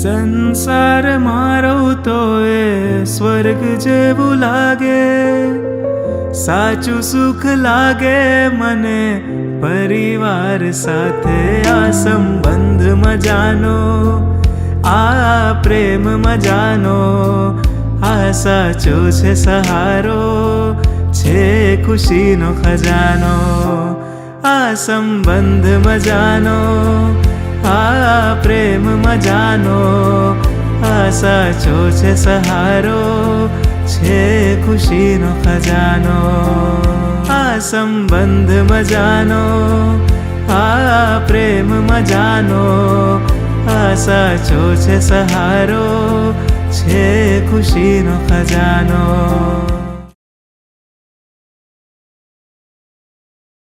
સંસારમાં રહું તો એ સ્વર્ગ જેવું લાગે, સાચું સુખ લાગે મને પરિવાર સાથે. આ સંબંધ મજાનો, આ પ્રેમ મજાનો, આ સાચો છે સહારો, છે ખુશીનો ખજાનો. આ સંબંધ મજાનો, આ પ્રેમ મજાનો, આ સાચો છે સહારો, છે ખુશીનો ખજાનો. આ સંબંધ મજાનો, આ પ્રેમ મજાનો, આ સાચો છે સહારો, છે ખુશીનો ખજાનો.